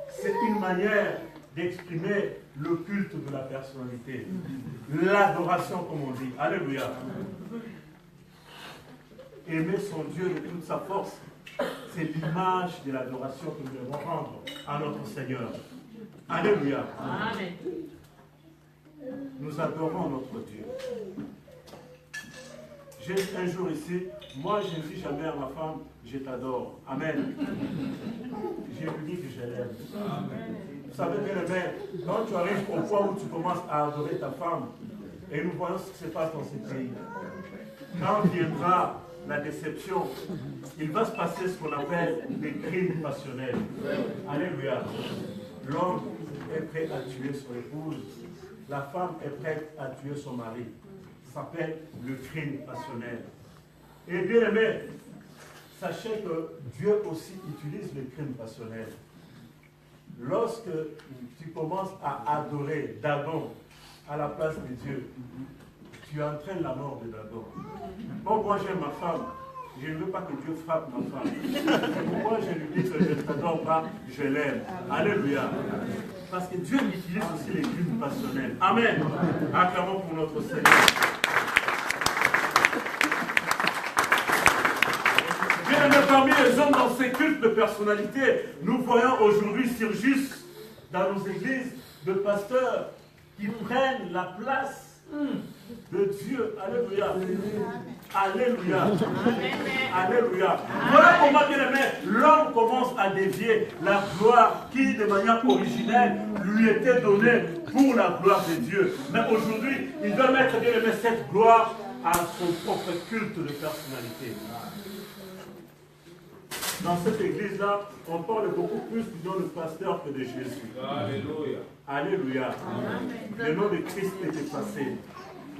c'est une manière d'exprimer le culte de la personnalité. L'adoration, comme on dit. Alléluia. Aimer son Dieu de toute sa force, c'est l'image de l'adoration que nous devons rendre à notre Seigneur. Alléluia. Amen. Nous adorons notre Dieu. J'ai un jour ici, moi je ne dis jamais à ma femme, je t'adore. Amen. Je lui dis que je l'aime. Vous savez bien aimé, quand tu arrives au point où tu commences à adorer ta femme, et nous voyons ce qui se passe dans ce pays, quand viendra la déception, il va se passer ce qu'on appelle des crimes passionnels. Alléluia. L'homme est prêt à tuer son épouse, la femme est prête à tuer son mari. Ça s'appelle le crime passionnel. Et bien aimé, sachez que Dieu aussi utilise le crime passionnel. Lorsque tu commences à adorer Dagon à la place de Dieu, tu entraînes la mort de Dagon. Bon, moi j'aime ma femme, je ne veux pas que Dieu frappe ma femme. Pourquoi je lui dis que je ne t'adore pas, je l'aime. Alléluia. Parce que Dieu utilise aussi les crimes passionnels. Amen. Acclamons pour notre Seigneur. Bien aimé, parmi les hommes dans ces cultes de personnalité, nous voyons aujourd'hui surgir dans nos églises de pasteurs qui prennent la place de Dieu. Alléluia. Alléluia. Alléluia. Voilà comment, bien aimé, l'homme commence à dévier la gloire qui, de manière originelle, lui était donnée pour la gloire de Dieu. Mais aujourd'hui, il doit mettre, bien aimé, cette gloire à son propre culte de personnalité. dans cette église-là, on parle beaucoup plus du nom de pasteur que de Jésus. Alléluia. Alléluia. Le nom de Christ est effacé.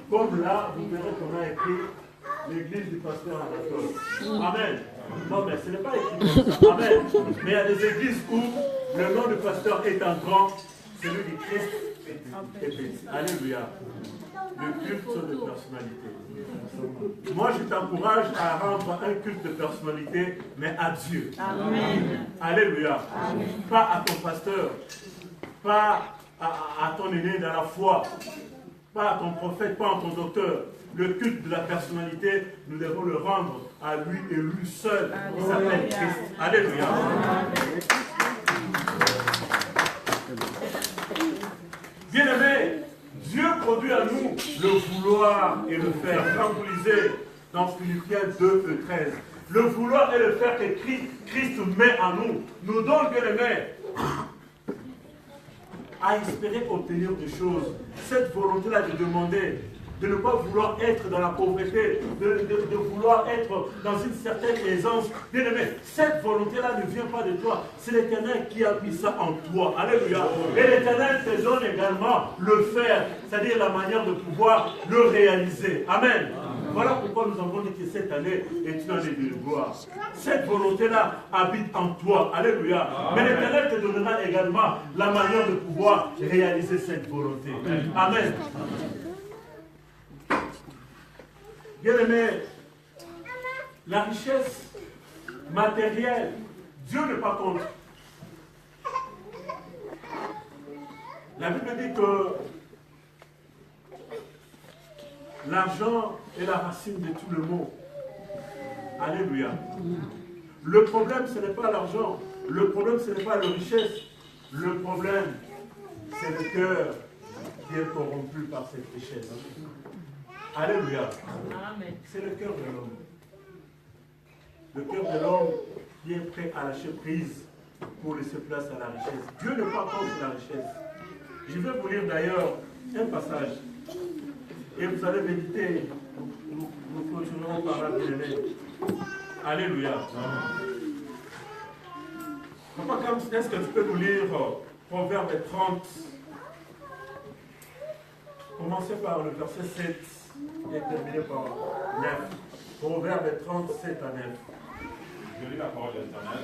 Comme là, vous verrez qu'on a écrit l'église du pasteur Anatole. Amen. Non, mais ce n'est pas écrit comme ça. Amen. Mais il y a des églises où le nom du pasteur est en grand, celui du Christ est petit. Alléluia. Le culte sont de personnalité. Moi, je t'encourage à rendre un culte de personnalité, mais à Dieu. Amen. Alléluia. Amen. Pas à ton pasteur, pas à ton aîné dans la foi, pas à ton prophète, pas à ton docteur. Le culte de la personnalité, nous devons le rendre à lui et lui seul. Il s'appelle Christ. Alléluia. Bien-aimés, Dieu produit à nous le vouloir et le faire. Quand vous lisez dans Philippiens 2 et 13, le vouloir et le faire que Christ met en nous, nous donne, bien-aimés, à espérer obtenir des choses. Cette volonté-là de demander, de ne pas vouloir être dans la pauvreté, de vouloir être dans une certaine aisance. Bien aimé, cette volonté-là ne vient pas de toi. C'est l'Éternel qui a mis ça en toi. Alléluia. Et l'Éternel te donne également le faire, c'est-à-dire la manière de pouvoir le réaliser. Amen. Voilà pourquoi nous avons dit que cette année est une année de gloire. Cette volonté-là habite en toi. Alléluia. Mais l'Éternel te donnera également la manière de pouvoir réaliser cette volonté. Amen. Bien-aimé, la richesse matérielle, Dieu n'est pas contre. La Bible dit que l'argent est la racine de tout le mot. Alléluia. Le problème, ce n'est pas l'argent. Le problème, ce n'est pas la richesse. Le problème, c'est le cœur qui est corrompu par cette richesse. Alléluia. C'est le cœur de l'homme. Le cœur de l'homme qui est prêt à lâcher prise pour laisser place à la richesse. Dieu n'est pas contre la richesse. Je vais vous lire d'ailleurs un passage. Et vous allez méditer. Nous continuerons par là, bien-aimés. Alléluia. Papa, est-ce que tu peux nous lire Proverbe 30? Commencez par le verset 7 et terminez par 9. Proverbe 37 à 9. Je lis la parole de l'Éternel.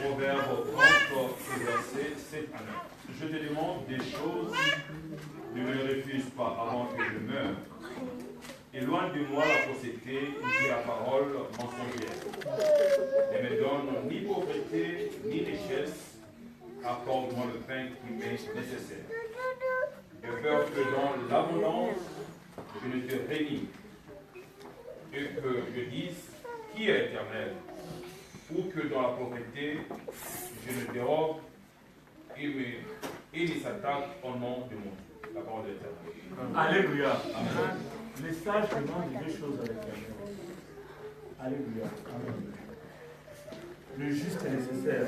Proverbe 30, verset 7 à 9. Je te demande des choses, ne me les refuse pas avant que je meure. Éloigne de moi la fausseté et la parole mensongère. Ne me donne ni pauvreté ni richesse. Accorde-moi le pain qui m'est nécessaire. De peur que dans l'abondance, je ne te réunis. Et que je dise, qui est éternel? Ou que dans la pauvreté, je ne dérobe et ne s'attaque au nom de mon Dieu. La parole de l'Éternel. Alléluia. Amen. Les sages demandent deux choses à l'Éternel. Alléluia. Amen. Le juste est nécessaire.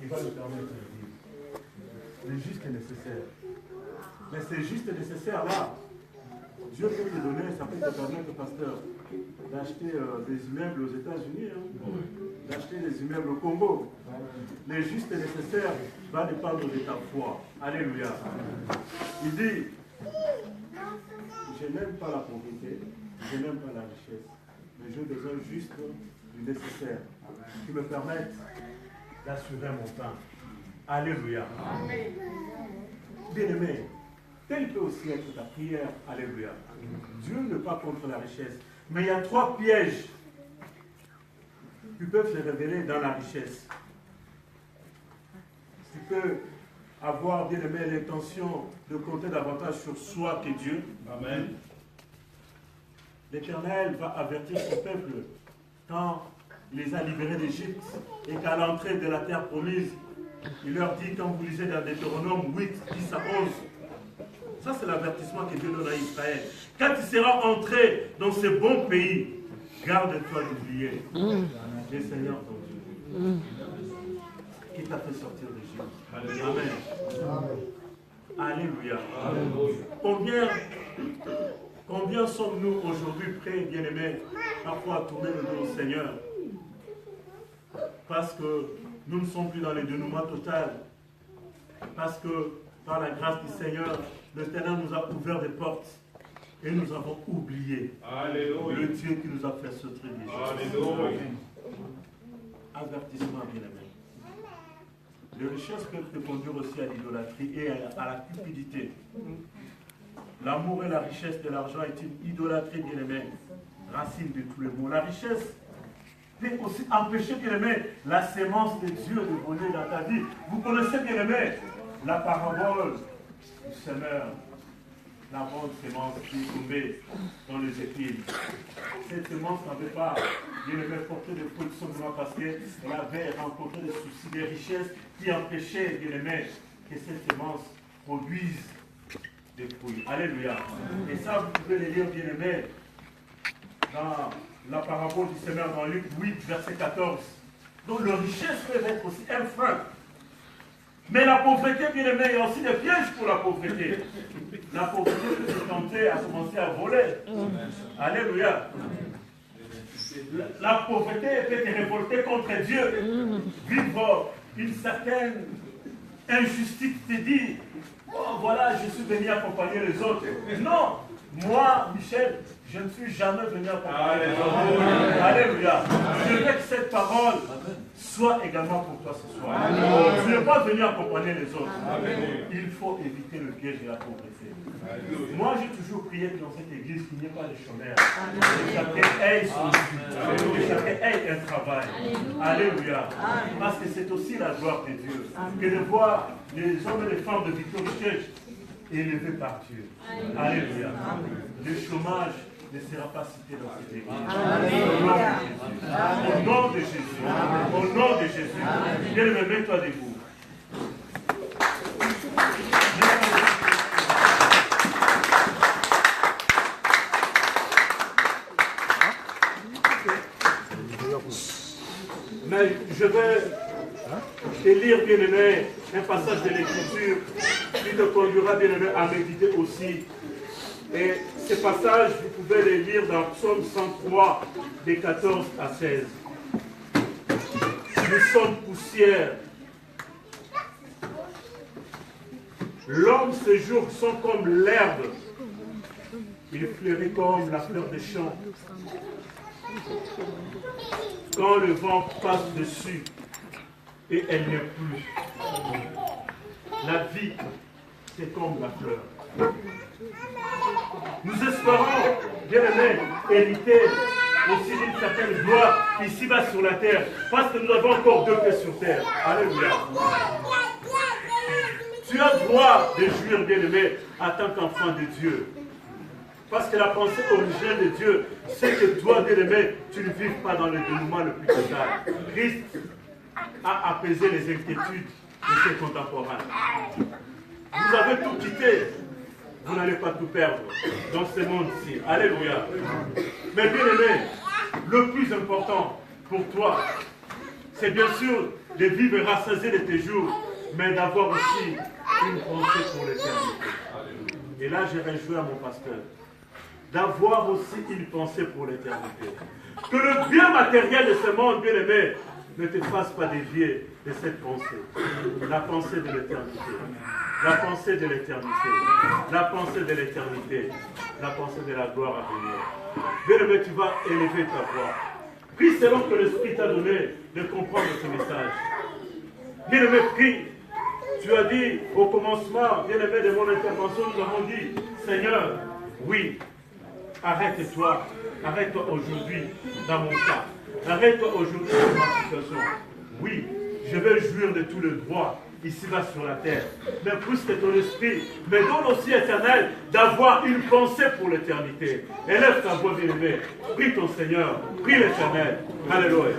Il va nous permettre de vivre. Le juste est nécessaire. Mais c'est juste et nécessaire là. Dieu peut te donner, ça peut te permettre, pasteur, d'acheter des immeubles aux États-Unis, d'acheter des immeubles au Congo. Le juste et nécessaire va dépendre de ta foi. Alléluia. Il dit, je n'aime pas la pauvreté, je n'aime pas la richesse, mais j'ai besoin juste du nécessaire qui me permette d'assurer mon pain. Alléluia. Bien-aimé, telle peut aussi être ta prière. Alléluia. Dieu n'est pas contre la richesse. Mais il y a trois pièges qui peuvent se révéler dans la richesse. Tu peux avoir, bien aimé, l'intention de compter davantage sur soi que Dieu. Amen. L'Éternel va avertir son peuple quand il les a libérés d'Égypte et qu'à l'entrée de la terre promise, il leur dit, quand vous lisez dans Deutéronome 8, 10 à 11, ça c'est l'avertissement que Dieu donne à Israël. Quand tu seras entré dans ce bon pays, garde-toi d'oublier le Seigneur ton Dieu, qui t'a fait sortir d'Égypte. Amen. Alléluia. Combien sommes-nous aujourd'hui prêts, bien-aimés, parfois à tourner le dos au Seigneur parce que nous ne sommes plus dans le dénouement total. Parce que par la grâce du Seigneur, le Seigneur nous a ouvert des portes et nous avons oublié le Dieu qui nous a fait sauter des choses. Avertissement, bien-aimé. Les richesses peuvent te conduire aussi à l'idolâtrie et à la cupidité. L'amour et la richesse de l'argent est une idolâtrie, bien-aimé, racine de tous les maux. La richesse peut aussi empêcher, bien-aimé, la sémence de Dieu de voler dans ta vie. Vous connaissez, bien-aimé, la parabole du semeur, la bonne sémence qui est tombée dans les épines. Cette sémence n'avait pas, bien-aimé, porté de fruits simplement parce qu'elle avait rencontré des soucis, des richesses qui empêchaient, bien-aimé, que cette sémence produise des fruits. Alléluia. Et ça, vous pouvez les lire, bien-aimé, dans la parabole du semeur dans Luc 8, verset 14. Donc, les richesses peuvent être aussi un frein. Mais la pauvreté, bien aimé, il y a aussi des pièges pour la pauvreté. La pauvreté peut se tenter à commencer à voler. Alléluia. La pauvreté peut te révolter contre Dieu. Vivre une certaine injustice, te dit, oh voilà, je suis venu accompagner les autres. Non, moi, Michel, je ne suis jamais venu accompagner les autres. Alléluia. Je veux que cette parole soit également pour toi ce soir. Tu n'es pas venu accompagner les autres. Il faut éviter le piège de la pauvreté. Moi, j'ai toujours prié que dans cette église, qu'il n'y ait pas de chômeurs. Que chacun ait son vie. Que chacun ait un travail. Alléluia. Parce que c'est aussi la gloire de Dieu. Que de voir les hommes et les femmes de Victory Church élevés par Dieu. Alléluia. Le chômage ne sera pas cité dans cette église. Au nom de Jésus. Au nom de Jésus. Bien-aimé, mets-toi debout. Mais je vais te lire, bien-aimé, un passage de l'Écriture qui te conduira, bien-aimé, à méditer aussi. Et ces passages, vous pouvez les lire dans Psaume 103, des 14 à 16. Nous sommes poussière. L'homme, ses jours sont comme l'herbe. Il fleurit comme la fleur des champs. Quand le vent passe dessus et elle n'est plus. La vie, c'est comme la fleur. Nous espérons, bien-aimés, hériter aussi d'une certaine gloire ici-bas sur la terre, parce que nous avons encore 2 pieds sur terre. Alléluia. Tu as droit de jouir, bien-aimé, en tant qu'enfant de Dieu. Parce que la pensée originelle de Dieu, c'est que toi, bien-aimé, tu ne vives pas dans le dénouement le plus total. Christ a apaisé les inquiétudes de ses contemporains. Vous avez tout quitté. Vous n'allez pas tout perdre dans ce monde-ci. Alléluia. Mais bien-aimé, le plus important pour toi, c'est bien sûr de vivre et rassasier de tes jours, mais d'avoir aussi une pensée pour l'éternité. Et là, je réjouis à mon pasteur d'avoir aussi une pensée pour l'éternité. Que le bien matériel de ce monde, bien-aimé, ne te fasse pas dévier de cette pensée. La pensée de l'éternité. La pensée de l'éternité. La pensée de l'éternité. La pensée de la gloire à venir. Bien-aimé, tu vas élever ta voix. Prie selon que l'Esprit t'a donné de comprendre ce message. Bien-aimé, prie. Tu as dit au commencement, bien-aimé, de mon intervention, nous avons dit, Seigneur, oui, arrête-toi aujourd'hui dans mon cas. Arrête-toi aujourd'hui dans ma situation. Oui, je vais jouir de tout le droit ici-bas sur la terre. Mais plus que ton esprit me donne aussi, éternel, d'avoir une pensée pour l'éternité. Élève ta voix, bien-aimé. Prie ton Seigneur. Prie l'éternel. Alléluia.